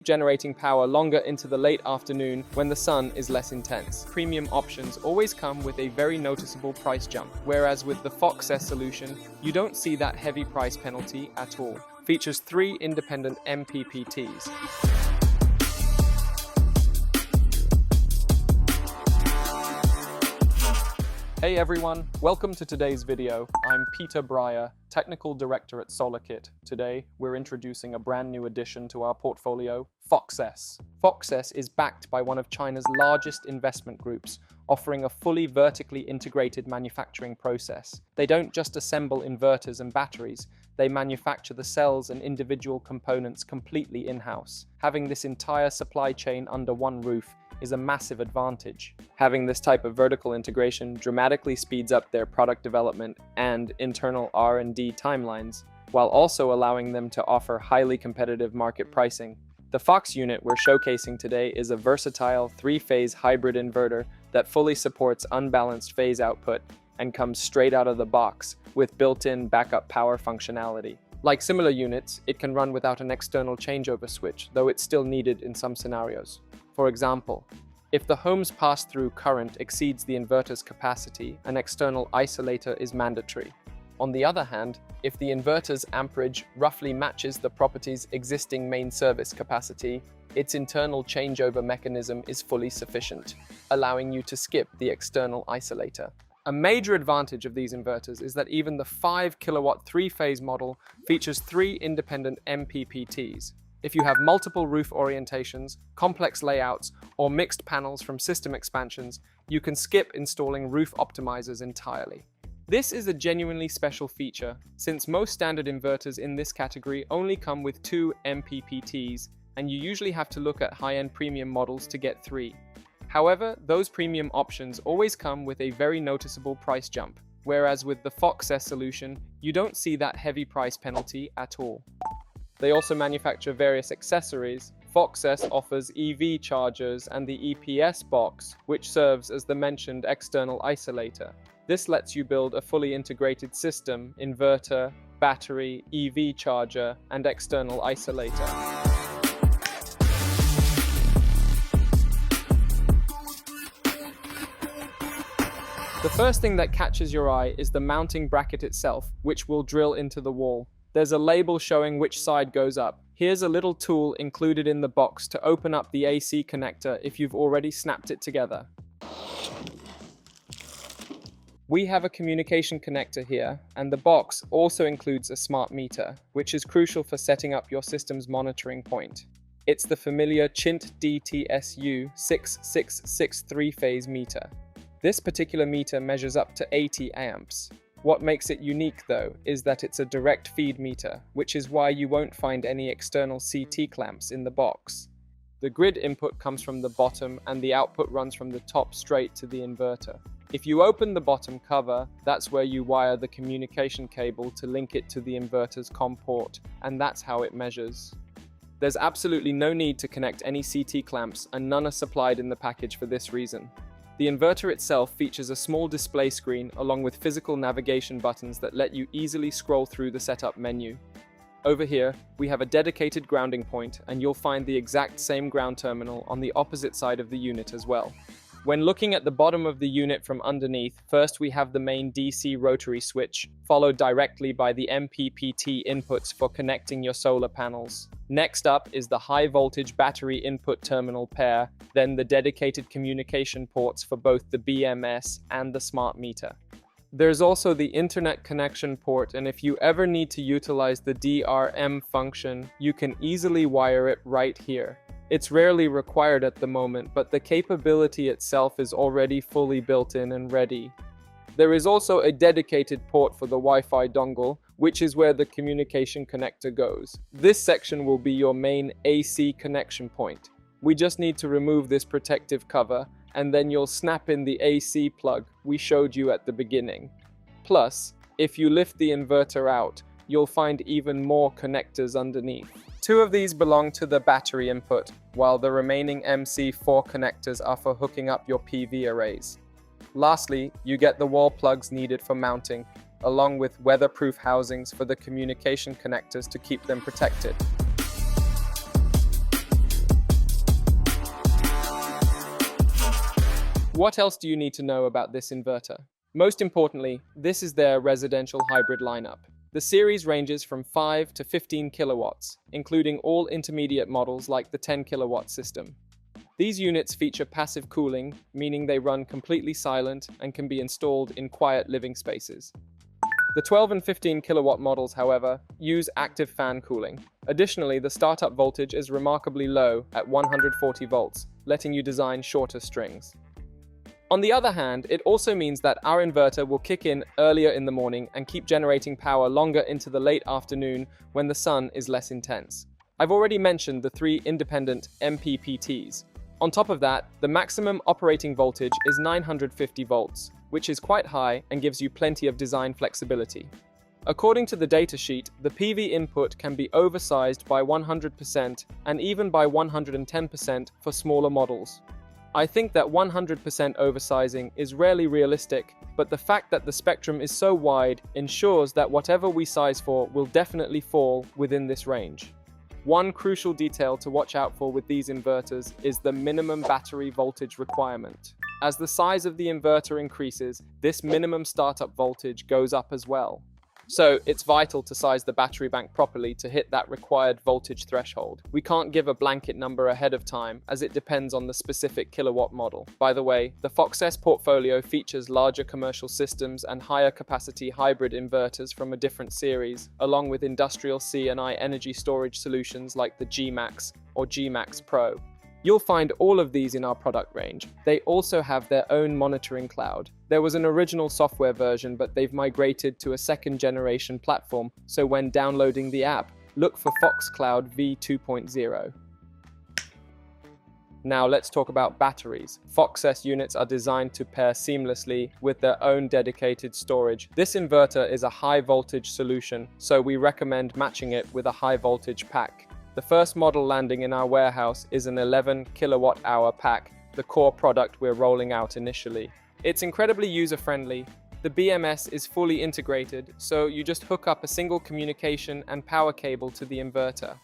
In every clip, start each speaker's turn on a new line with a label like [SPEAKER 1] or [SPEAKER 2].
[SPEAKER 1] generating power longer into the late afternoon when the sun is less intense. Premium options always come with a very noticeable price jump, whereas with the FoxESS solution, you don't see that heavy price penalty at all. Features 3 independent MPPTs. Hey everyone, welcome to today's video. I'm Peter Breyer, Technical Director at SOLARKIT. Today, we're introducing a brand new addition to our portfolio, FoxESS. FoxESS is backed by one of China's largest investment groups, offering a fully vertically integrated manufacturing process. They don't just assemble inverters and batteries, they manufacture the cells and individual components completely in-house. Having this entire supply chain under one roof is a massive advantage. Having this type of vertical integration dramatically speeds up their product development and internal R&D timelines, while also allowing them to offer highly competitive market pricing. The Fox unit we're showcasing today is a versatile 3-phase hybrid inverter that fully supports unbalanced phase output and comes straight out of the box with built-in backup power functionality. Like similar units, it can run without an external changeover switch, though it's still needed in some scenarios. For example, if the home's pass-through current exceeds the inverter's capacity, an external isolator is mandatory. On the other hand, if the inverter's amperage roughly matches the property's existing main service capacity, its internal changeover mechanism is fully sufficient, allowing you to skip the external isolator. A major advantage of these inverters is that even the 5 kilowatt 3-phase model features 3 independent MPPTs. If you have multiple roof orientations, complex layouts, or mixed panels from system expansions, you can skip installing roof optimizers entirely. This is a genuinely special feature, since most standard inverters in this category only come with 2 MPPTs, and you usually have to look at high-end premium models to get 3. However, those premium options always come with a very noticeable price jump, whereas with the FoxESS solution, you don't see that heavy price penalty at all. They also manufacture various accessories. FoxESS offers EV chargers and the EPS box, which serves as the mentioned external isolator. This lets you build a fully integrated system, inverter, battery, EV charger, and external isolator. The first thing that catches your eye is the mounting bracket itself, which will drill into the wall. There's a label showing which side goes up. Here's a little tool included in the box to open up the AC connector if you've already snapped it together. We have a communication connector here, and the box also includes a smart meter, which is crucial for setting up your system's monitoring point. It's the familiar Chint DTSU 666 3-phase meter. This particular meter measures up to 80 amps. What makes it unique, though, is that it's a direct feed meter, which is why you won't find any external CT clamps in the box. The grid input comes from the bottom and the output runs from the top straight to the inverter. If you open the bottom cover, that's where you wire the communication cable to link it to the inverter's COM port, and that's how it measures. There's absolutely no need to connect any CT clamps, and none are supplied in the package for this reason. The inverter itself features a small display screen along with physical navigation buttons that let you easily scroll through the setup menu. Over here, we have a dedicated grounding point, and you'll find the exact same ground terminal on the opposite side of the unit as well. When looking at the bottom of the unit from underneath, first we have the main DC rotary switch, followed directly by the MPPT inputs for connecting your solar panels. Next up is the high voltage battery input terminal pair, then the dedicated communication ports for both the BMS and the smart meter. There's also the internet connection port, and if you ever need to utilize the DRM function, you can easily wire it right here. It's rarely required at the moment, but the capability itself is already fully built in and ready. There is also a dedicated port for the Wi-Fi dongle, which is where the communication connector goes. This section will be your main AC connection point. We just need to remove this protective cover, and then you'll snap in the AC plug we showed you at the beginning. Plus, if you lift the inverter out, you'll find even more connectors underneath. 2 of these belong to the battery input, while the remaining MC4 connectors are for hooking up your PV arrays. Lastly, you get the wall plugs needed for mounting, along with weatherproof housings for the communication connectors to keep them protected. What else do you need to know about this inverter? Most importantly, this is their residential hybrid lineup. The series ranges from 5 to 15 kilowatts, including all intermediate models like the 10 kilowatt system. These units feature passive cooling, meaning they run completely silent and can be installed in quiet living spaces. The 12 and 15 kilowatt models, however, use active fan cooling. Additionally, the startup voltage is remarkably low at 140 volts, letting you design shorter strings. On the other hand, it also means that our inverter will kick in earlier in the morning and keep generating power longer into the late afternoon when the sun is less intense. I've already mentioned the 3 independent MPPTs. On top of that, the maximum operating voltage is 950 volts, which is quite high and gives you plenty of design flexibility. According to the datasheet, the PV input can be oversized by 100% and even by 110% for smaller models. I think that 100% oversizing is rarely realistic, but the fact that the spectrum is so wide ensures that whatever we size for will definitely fall within this range. One crucial detail to watch out for with these inverters is the minimum battery voltage requirement. As the size of the inverter increases, this minimum startup voltage goes up as well. So it's vital to size the battery bank properly to hit that required voltage threshold. We can't give a blanket number ahead of time as it depends on the specific kilowatt model. By the way, the FoxESS portfolio features larger commercial systems and higher capacity hybrid inverters from a different series, along with industrial C&I energy storage solutions like the G-Max or G-Max Pro. You'll find all of these in our product range. They also have their own monitoring cloud. There was an original software version, but they've migrated to a second generation platform, so when downloading the app, look for Fox Cloud v2.0. Now let's talk about batteries. FoxESS units are designed to pair seamlessly with their own dedicated storage. This inverter is a high voltage solution, so we recommend matching it with a high voltage pack. The first model landing in our warehouse is an 11 kilowatt-hour pack, the core product we're rolling out initially. It's incredibly user-friendly. The BMS is fully integrated, so you just hook up a single communication and power cable to the inverter.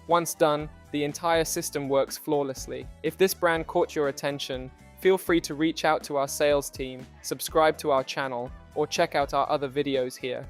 [SPEAKER 1] Once done, the entire system works flawlessly. If this brand caught your attention, feel free to reach out to our sales team, subscribe to our channel, or check out our other videos here.